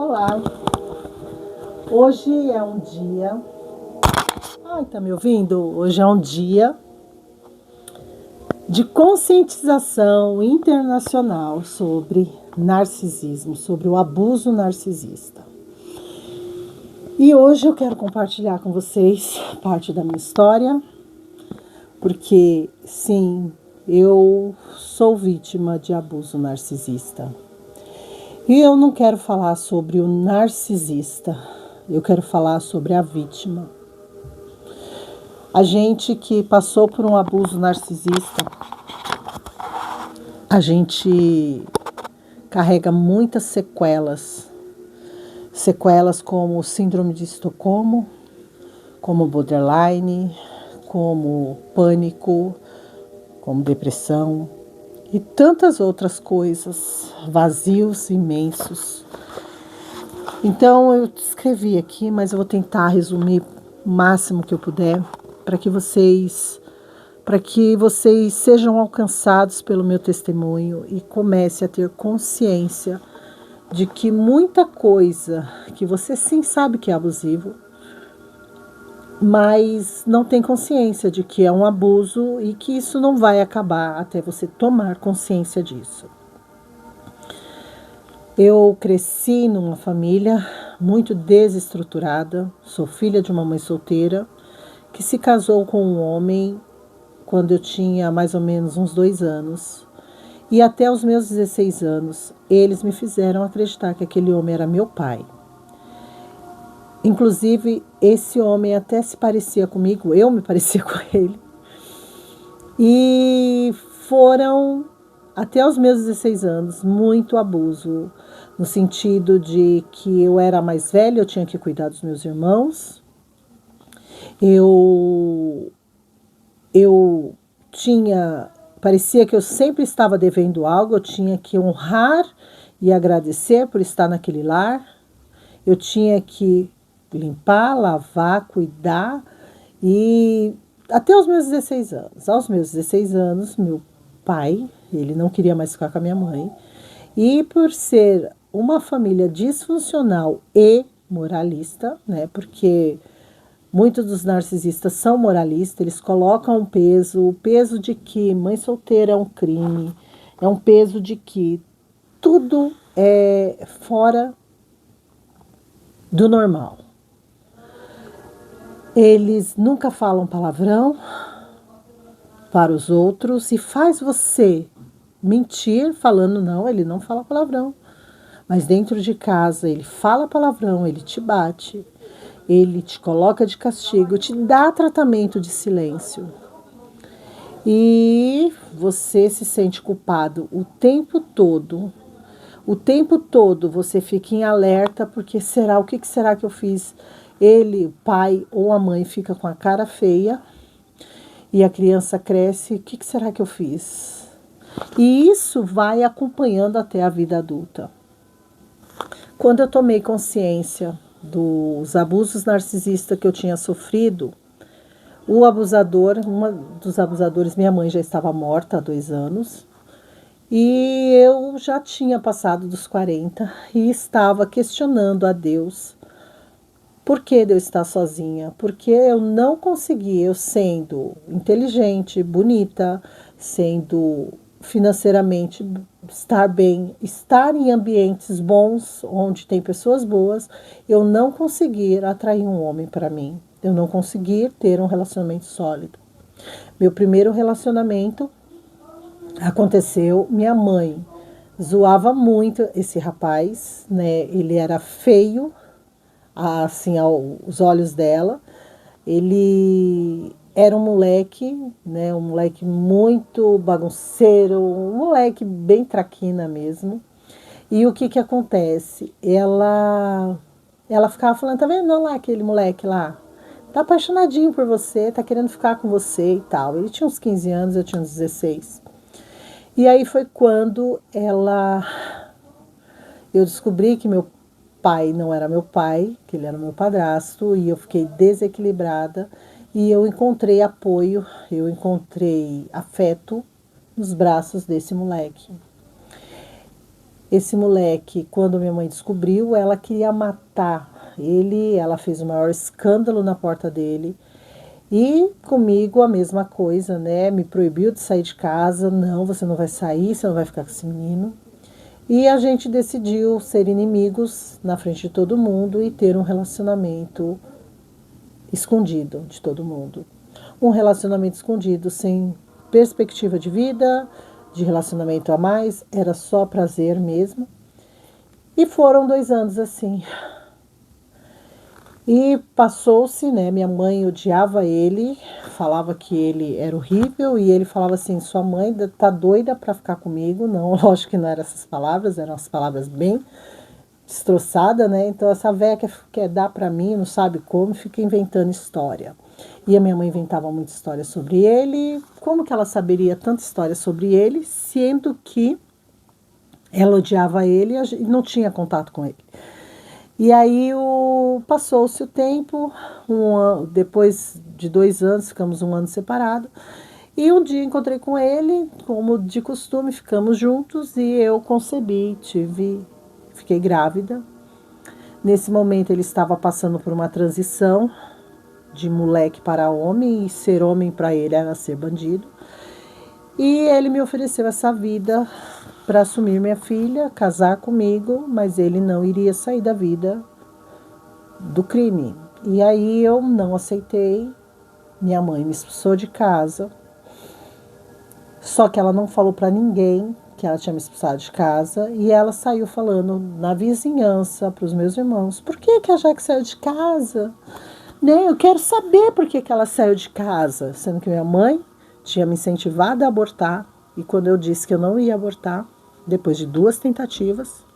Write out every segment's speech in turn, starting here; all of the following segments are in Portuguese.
Olá, hoje é um dia... Ai, tá me ouvindo? Hoje é um dia de conscientização internacional sobre narcisismo, sobre o abuso narcisista. E hoje eu quero compartilhar com vocês parte da minha história, porque sim, eu sou vítima de abuso narcisista. E eu não quero falar sobre o narcisista, eu quero falar sobre a vítima. A gente que passou por um abuso narcisista, a gente carrega muitas sequelas. Sequelas como síndrome de Estocolmo, como borderline, como pânico, como depressão e tantas outras coisas, vazios imensos. Então eu escrevi aqui, mas eu vou tentar resumir o máximo que eu puder para que vocês sejam alcançados pelo meu testemunho e comece a ter consciência de que muita coisa que você sim sabe que é abusivo, mas não tem consciência de que é um abuso e que isso não vai acabar até você tomar consciência disso. Eu cresci numa família muito desestruturada, sou filha de uma mãe solteira que se casou com um homem quando eu tinha mais ou menos uns 2 anos. E até os meus 16 anos, eles me fizeram acreditar que aquele homem era meu pai. Inclusive, esse homem até se parecia comigo, eu me parecia com ele. E foram, até os meus 16 anos, muito abuso, no sentido de que eu era mais velha, eu tinha que cuidar dos meus irmãos. Parecia que eu sempre estava devendo algo, eu tinha que honrar e agradecer por estar naquele lar. Eu tinha que limpar, lavar, cuidar e até os meus 16 anos. Aos meus 16 anos, meu pai, ele não queria mais ficar com a minha mãe. E por ser uma família disfuncional e moralista, né, porque muitos dos narcisistas são moralistas, eles colocam o peso de que mãe solteira é um crime, é um peso de que tudo é fora do normal. Eles nunca falam palavrão para os outros e faz você mentir falando não, ele não fala palavrão. Mas dentro de casa ele fala palavrão, ele te bate. Ele te coloca de castigo, te dá tratamento de silêncio. E você se sente culpado o tempo todo. O tempo todo você fica em alerta, porque o que será que eu fiz? Ele, o pai ou a mãe fica com a cara feia e a criança cresce. O que será que eu fiz? E isso vai acompanhando até a vida adulta. Quando eu tomei consciência dos abusos narcisistas que eu tinha sofrido, uma dos abusadores, minha mãe já estava morta há 2 anos, e eu já tinha passado dos 40 e estava questionando a Deus por que Deus está sozinha, porque eu não consegui, eu sendo inteligente, bonita, sendo financeiramente estar bem, estar em ambientes bons, onde tem pessoas boas, eu não conseguir atrair um homem para mim. Eu não conseguir ter um relacionamento sólido. Meu primeiro relacionamento aconteceu, minha mãe zoava muito esse rapaz, né? Ele era feio, assim, aos olhos dela. Ele era um moleque, né? Um moleque muito bagunceiro, um moleque bem traquina mesmo. E o que acontece? Ela ficava falando, tá vendo lá aquele moleque lá? Tá apaixonadinho por você, tá querendo ficar com você e tal. Ele tinha uns 15 anos, eu tinha uns 16. E aí foi quando eu descobri que meu pai não era meu pai, que ele era meu padrasto, e eu fiquei desequilibrada. E eu encontrei apoio, eu encontrei afeto nos braços desse moleque. Esse moleque, quando minha mãe descobriu, ela queria matar ele, ela fez o maior escândalo na porta dele. E comigo a mesma coisa, né? Me proibiu de sair de casa. Não, você não vai sair, você não vai ficar com esse menino. E a gente decidiu ser inimigos na frente de todo mundo e ter um relacionamento escondido de todo mundo. Um relacionamento escondido sem perspectiva de vida, de relacionamento a mais, era só prazer mesmo. E foram 2 anos assim. E passou-se, né? Minha mãe odiava ele, falava que ele era horrível e ele falava assim: sua mãe tá doida para ficar comigo. Não, lógico que não eram essas palavras, eram as palavras bem destroçadas, né? Então essa véia quer dar para mim, não sabe como, fica inventando história. E a minha mãe inventava muita história sobre ele. Como que ela saberia tanta história sobre ele, sendo que ela odiava ele e não tinha contato com ele? E aí passou-se o tempo, depois de 2 anos, ficamos 1 ano separados. E um dia encontrei com ele, como de costume, ficamos juntos e eu concebi, fiquei grávida. Nesse momento ele estava passando por uma transição de moleque para homem, e ser homem para ele era ser bandido. E ele me ofereceu essa vida para assumir minha filha, casar comigo, mas ele não iria sair da vida do crime. E aí eu não aceitei, minha mãe me expulsou de casa, só que ela não falou para ninguém que ela tinha me expulsado de casa, e ela saiu falando na vizinhança para os meus irmãos: por que a Jaque saiu de casa? Né? Eu quero saber por que ela saiu de casa, sendo que minha mãe tinha me incentivado a abortar, e quando eu disse que eu não ia abortar, depois de 2 tentativas,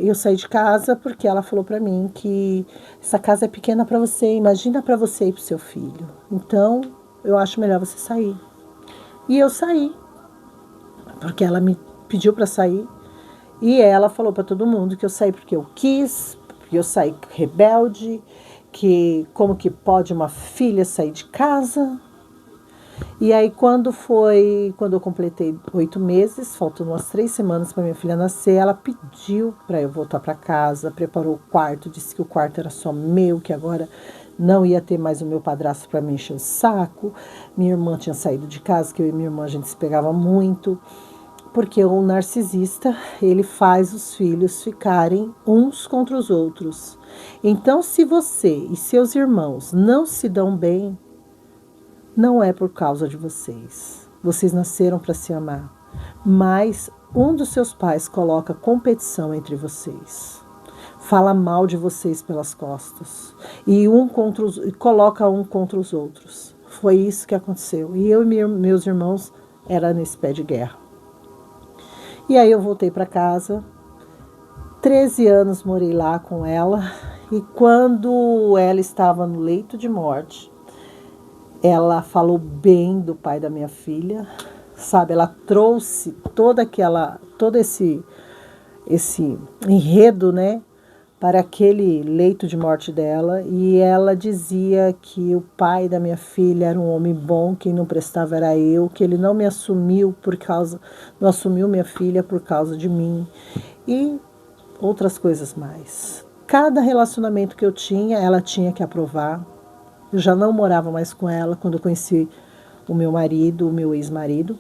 eu saí de casa porque ela falou para mim que essa casa é pequena para você, imagina para você e para o seu filho. Então, eu acho melhor você sair. E eu saí, porque ela me pediu para sair, e ela falou para todo mundo que eu saí porque eu quis, porque eu saí rebelde, que como que pode uma filha sair de casa. E aí quando eu completei 8 meses, faltando umas 3 semanas para minha filha nascer, ela pediu para eu voltar para casa, preparou o quarto, disse que o quarto era só meu, que agora não ia ter mais o meu padrasto para me encher o saco. Minha irmã tinha saído de casa, que eu e minha irmã a gente se pegava muito, porque o narcisista, ele faz os filhos ficarem uns contra os outros. Então, se você e seus irmãos não se dão bem, não é por causa de vocês. Vocês nasceram para se amar. Mas um dos seus pais coloca competição entre vocês. Fala mal de vocês pelas costas. E coloca um contra os outros. Foi isso que aconteceu. E eu e meus irmãos era nesse pé de guerra. E aí eu voltei para casa. 13 anos morei lá com ela. E quando ela estava no leito de morte, ela falou bem do pai da minha filha, sabe? Ela trouxe todo esse enredo, né, para aquele leito de morte dela, e ela dizia que o pai da minha filha era um homem bom, quem não prestava era eu, que ele não assumiu minha filha por causa de mim, e outras coisas mais. Cada relacionamento que eu tinha, ela tinha que aprovar. Eu já não morava mais com ela quando eu conheci o meu ex-marido.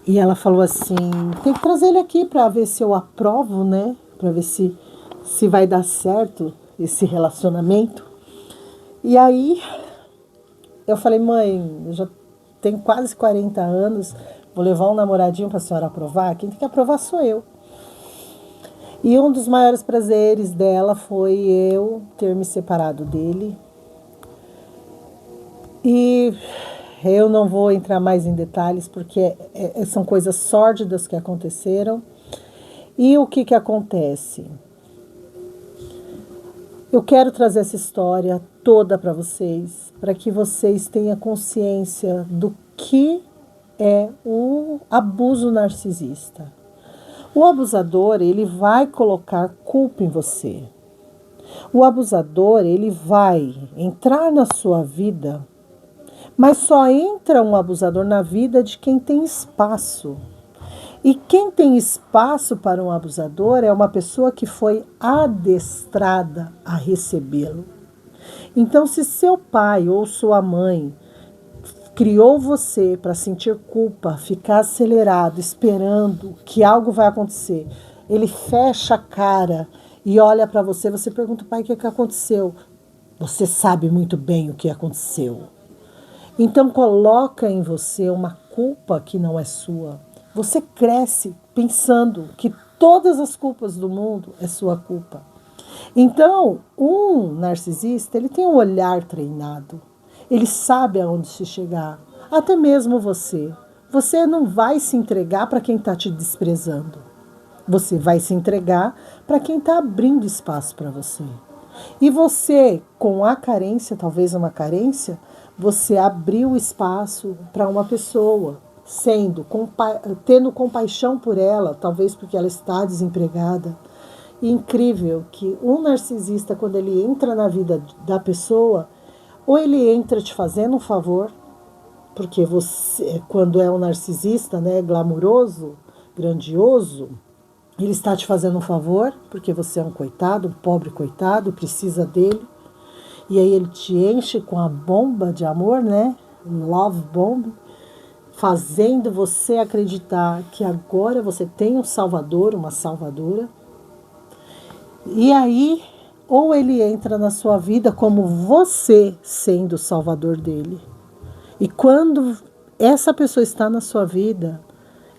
E ela falou assim: tem que trazer ele aqui para ver se eu aprovo, né? Para ver se vai dar certo esse relacionamento. E aí eu falei: mãe, eu já tenho quase 40 anos, vou levar um namoradinho para a senhora aprovar? Quem tem que aprovar sou eu. E um dos maiores prazeres dela foi eu ter me separado dele. E eu não vou entrar mais em detalhes, porque são coisas sórdidas que aconteceram. E o que acontece? Eu quero trazer essa história toda para vocês, para que vocês tenham consciência do que é o abuso narcisista. O abusador, ele vai colocar culpa em você. O abusador, ele vai entrar na sua vida, mas só entra um abusador na vida de quem tem espaço. E quem tem espaço para um abusador é uma pessoa que foi adestrada a recebê-lo. Então, se seu pai ou sua mãe criou você para sentir culpa, ficar acelerado, esperando que algo vai acontecer, ele fecha a cara e olha para você, você pergunta, pai, o que aconteceu? Você sabe muito bem o que aconteceu. Então coloca em você uma culpa que não é sua. Você cresce pensando que todas as culpas do mundo é sua culpa. Então, um narcisista, ele tem um olhar treinado. Ele sabe aonde se chegar. Até mesmo você. Você não vai se entregar para quem está te desprezando. Você vai se entregar para quem está abrindo espaço para você. E você, com a carência, talvez uma carência, você abriu espaço para uma pessoa, tendo compaixão por ela, talvez porque ela está desempregada. E incrível que um narcisista, quando ele entra na vida da pessoa, ou ele entra te fazendo um favor, porque você, quando é um narcisista, né, glamuroso, grandioso, ele está te fazendo um favor, porque você é um coitado, um pobre coitado, precisa dele. E aí ele te enche com a bomba de amor, né? Love bomb, fazendo você acreditar que agora você tem um salvador, uma salvadora. E aí, ou ele entra na sua vida como você sendo o salvador dele. E quando essa pessoa está na sua vida,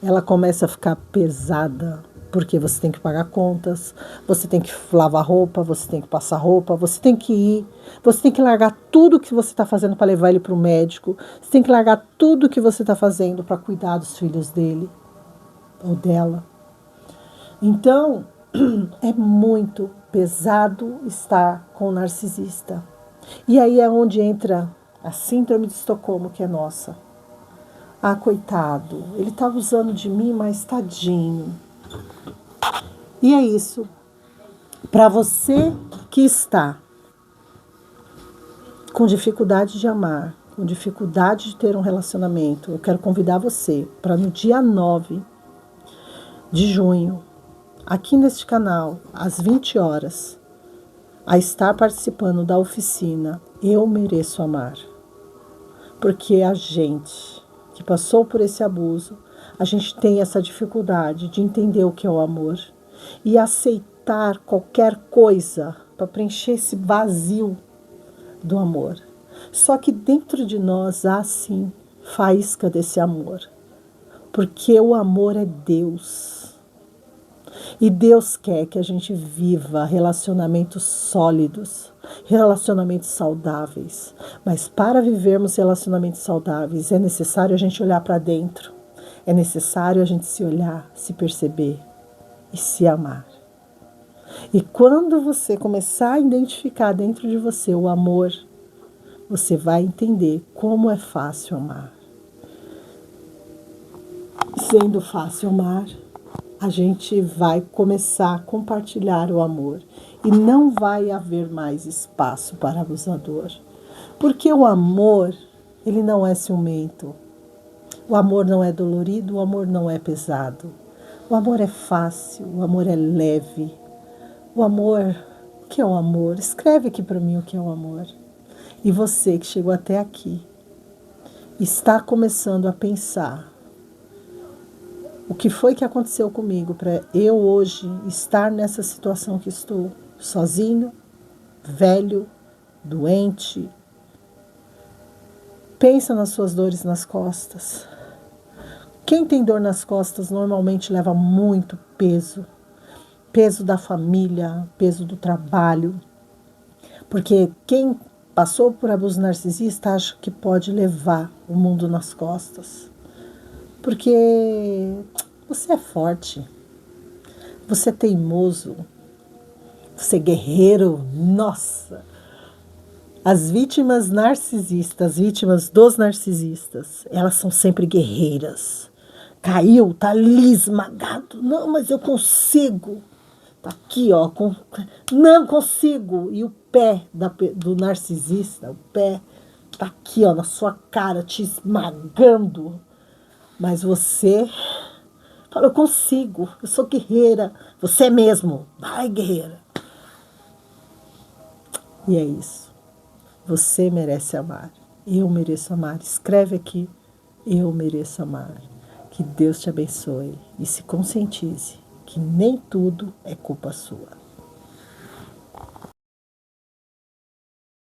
ela começa a ficar pesada, porque você tem que pagar contas, você tem que lavar roupa, você tem que passar roupa, você tem que ir, você tem que largar tudo que você está fazendo para levar ele para o médico, você tem que largar tudo que você está fazendo para cuidar dos filhos dele ou dela. Então, é muito pesado estar com o narcisista. E aí é onde entra a síndrome de Estocolmo, que é nossa. Ah, coitado, ele está abusando de mim, mas tadinho. E é isso. Para você que está com dificuldade de amar, com dificuldade de ter um relacionamento, eu quero convidar você para no dia 9 de junho, aqui neste canal, às 20 horas, a estar participando da oficina Eu Mereço Amar. Porque a gente que passou por esse abuso, a gente tem essa dificuldade de entender o que é o amor e aceitar qualquer coisa para preencher esse vazio do amor. Só que dentro de nós há sim faísca desse amor, porque o amor é Deus. E Deus quer que a gente viva relacionamentos sólidos, relacionamentos saudáveis. Mas para vivermos relacionamentos saudáveis é necessário a gente olhar para dentro. É necessário a gente se olhar, se perceber e se amar. E quando você começar a identificar dentro de você o amor, você vai entender como é fácil amar. Sendo fácil amar, a gente vai começar a compartilhar o amor e não vai haver mais espaço para abusador. Porque o amor, ele não é ciumento. O amor não é dolorido, o amor não é pesado. O amor é fácil, o amor é leve. O amor, o que é o amor? Escreve aqui para mim o que é o amor. E você que chegou até aqui, está começando a pensar o que foi que aconteceu comigo para eu hoje estar nessa situação que estou, sozinho, velho, doente. Pensa nas suas dores nas costas. Quem tem dor nas costas normalmente leva muito peso. Peso da família, peso do trabalho. Porque quem passou por abuso narcisista acha que pode levar o mundo nas costas. Porque você é forte, você é teimoso, você é guerreiro. Nossa! As vítimas narcisistas, vítimas dos narcisistas, elas são sempre guerreiras. Caiu, tá ali esmagado. Não, mas eu consigo. Tá aqui, ó. Não consigo. E o pé do narcisista, o pé tá aqui, ó, na sua cara, te esmagando. Mas você Fala, eu consigo, eu sou guerreira. Você mesmo, vai guerreira. E é isso. Você merece amar. Eu mereço amar. Escreve aqui, eu mereço amar. Que Deus te abençoe e se conscientize que nem tudo é culpa sua.